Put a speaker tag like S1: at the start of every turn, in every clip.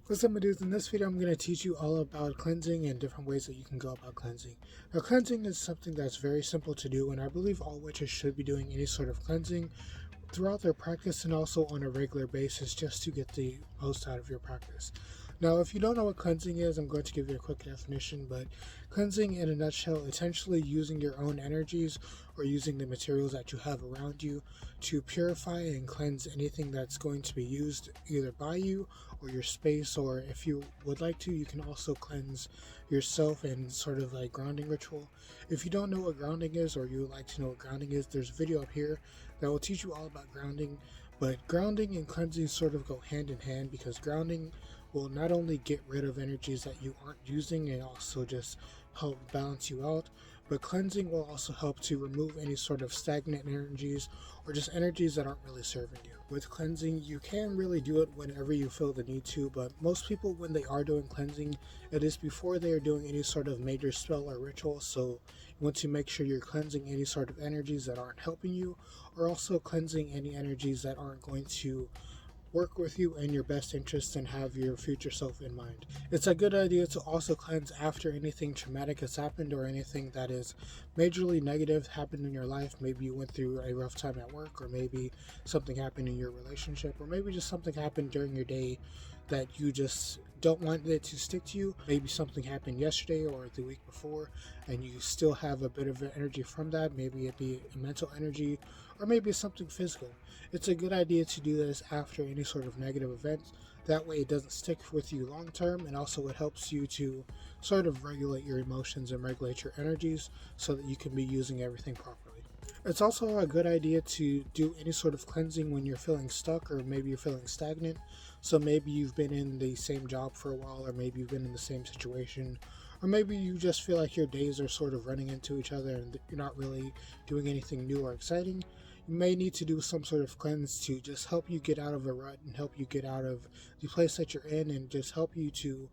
S1: What's up, my dudes? In this video, I'm going to teach you all about cleansing and different ways that you can go about cleansing. Now, cleansing is something that's very simple to do, and I believe all witches should be doing any sort of cleansing throughout their practice and also on a regular basis just to get the most out of your practice. Now, if you don't know what cleansing is, I'm going to give you a quick definition, but cleansing in a nutshell, essentially using your own energies or using the materials that you have around you to purify and cleanse anything that's going to be used either by you or your space, or if you would like to, you can also cleanse yourself in sort of like grounding ritual. If you don't know what grounding is or you would like to know what grounding is, there's a video up here that will teach you all about grounding. But grounding and cleansing sort of go hand in hand, because grounding will not only get rid of energies that you aren't using and also just help balance you out, but cleansing will also help to remove any sort of stagnant energies or just energies that aren't really serving you. With cleansing, you can really do it whenever you feel the need to, but most people, when they are doing cleansing, it is before they are doing any sort of major spell or ritual. So you want to make sure you're cleansing any sort of energies that aren't helping you, or also cleansing any energies that aren't going to work with you in your best interest and have your future self in mind. It's a good idea to also cleanse after anything traumatic has happened or anything that is majorly negative happened in your life. Maybe you went through a rough time at work, or maybe something happened in your relationship, or maybe just something happened during your day that you just don't want it to stick to you. Maybe something happened yesterday or the week before and you still have a bit of energy from that. Maybe it be a mental energy, or maybe it's something physical. It's a good idea to do this after any sort of negative event. That way it doesn't stick with you long term, and also it helps you to sort of regulate your emotions and regulate your energies so that you can be using everything properly. It's also a good idea to do any sort of cleansing when you're feeling stuck or maybe you're feeling stagnant. So maybe you've been in the same job for a while, or maybe you've been in the same situation, or maybe you just feel like your days are sort of running into each other and you're not really doing anything new or exciting. You may need to do some sort of cleanse to just help you get out of a rut and help you get out of the place that you're in, and just help you to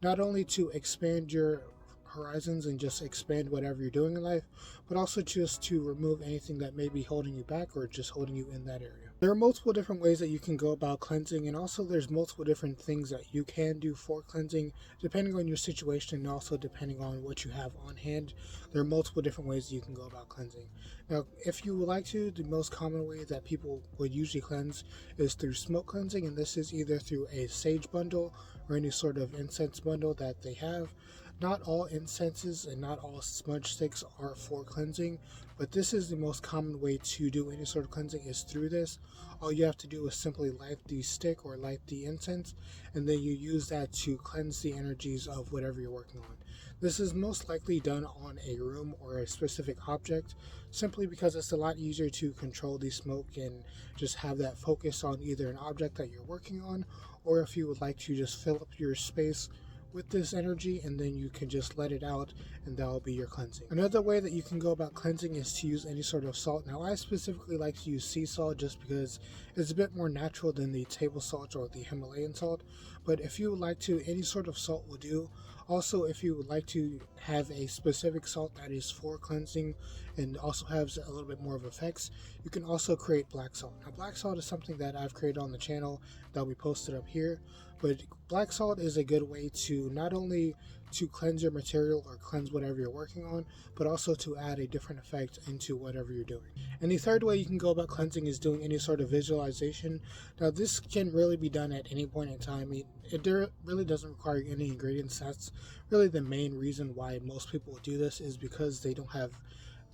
S1: not only to expand your horizons and just expand whatever you're doing in life, but also just to remove anything that may be holding you back or just holding you in that area. There are multiple different ways that you can go about cleansing, and also there's multiple different things that you can do for cleansing depending on your situation and also depending on what you have on hand. There are multiple different ways you can go about cleansing. Now, if you would like to, the most common way that people would usually cleanse is through smoke cleansing, and this is either through a sage bundle or any sort of incense bundle that they have. Not all incenses and not all smudge sticks are for cleansing, but this is the most common way to do any sort of cleansing, is through this. All you have to do is simply light the stick or light the incense, and then you use that to cleanse the energies of whatever you're working on. This is most likely done on a room or a specific object, simply because it's a lot easier to control the smoke and just have that focus on either an object that you're working on, or if you would like to just fill up your space with this energy, and then you can just let it out and that will be your cleansing. Another way that you can go about cleansing is to use any sort of salt. Now, I specifically like to use sea salt just because it's a bit more natural than the table salt or the Himalayan salt, but if you would like to, any sort of salt will do. Also, if you would like to have a specific salt that is for cleansing and also has a little bit more of effects, you can also create black salt. Now, black salt is something that I've created on the channel that we posted up here, but black salt is a good way to not only to cleanse your material or cleanse whatever you're working on, but also to add a different effect into whatever you're doing. And the third way you can go about cleansing is doing any sort of visualization. Now, this can really be done at any point in time. It really doesn't require any ingredients. That's really the main reason why most people do this, is because they don't have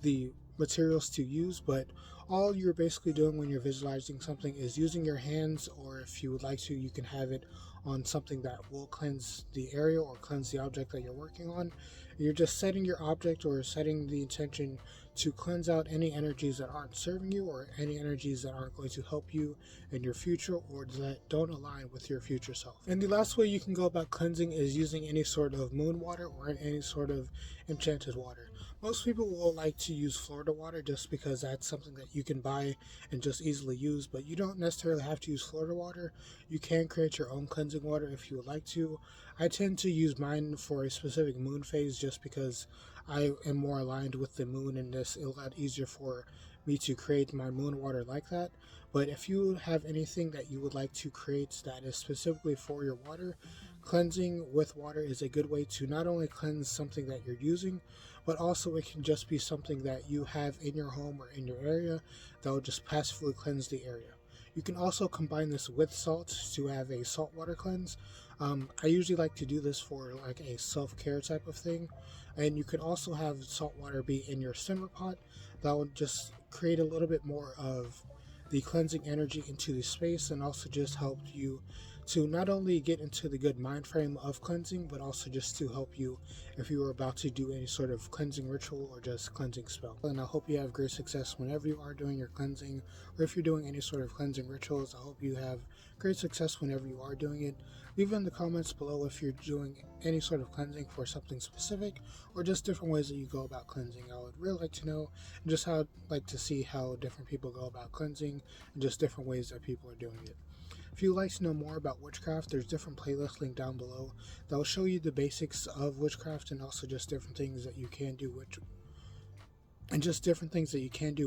S1: the materials to use. But all you're basically doing when you're visualizing something is using your hands, or if you would like to, you can have it on something that will cleanse the area or cleanse the object that you're working on. You're just setting your object or setting the intention to cleanse out any energies that aren't serving you, or any energies that aren't going to help you in your future or that don't align with your future self. And the last way you can go about cleansing is using any sort of moon water or any sort of enchanted water. Most people will like to use Florida water just because that's something that you can buy and just easily use, but you don't necessarily have to use Florida water. You can create your own cleansing water if you would like to. I tend to use mine for a specific moon phase just because I am more aligned with the moon, and it's a lot easier for me to create my moon water like that. But if you have anything that you would like to create that is specifically for your water, cleansing with water is a good way to not only cleanse something that you're using, but also it can just be something that you have in your home or in your area that will just passively cleanse the area. You can also combine this with salt to have a saltwater cleanse. I usually like to do this for like a self-care type of thing. And you can also have salt water be in your simmer pot. That will just create a little bit more of the cleansing energy into the space, and also just help you to not only get into the good mind frame of cleansing, but also just to help you if you are about to do any sort of cleansing ritual or just cleansing spell. And I hope you have great success whenever you are doing your cleansing, or if you're doing any sort of cleansing rituals. I hope you have great success whenever you are doing it. Leave in the comments below if you're doing any sort of cleansing for something specific, or just different ways that you go about cleansing. I would really like to know, and just how I'd like to see how different people go about cleansing and just different ways that people are doing it. If you'd like to know more about witchcraft, there's different playlists linked down below that will show you the basics of witchcraft, and also just different things that you can do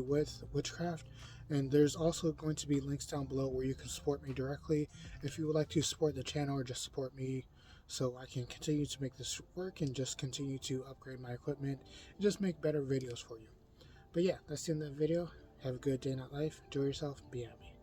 S1: with witchcraft. And there's also going to be links down below where you can support me directly if you would like to support the channel, or just support me so I can continue to make this work and just continue to upgrade my equipment and just make better videos for you. But yeah, that's the end of the video. Have a good day, night life. Enjoy yourself. Be happy.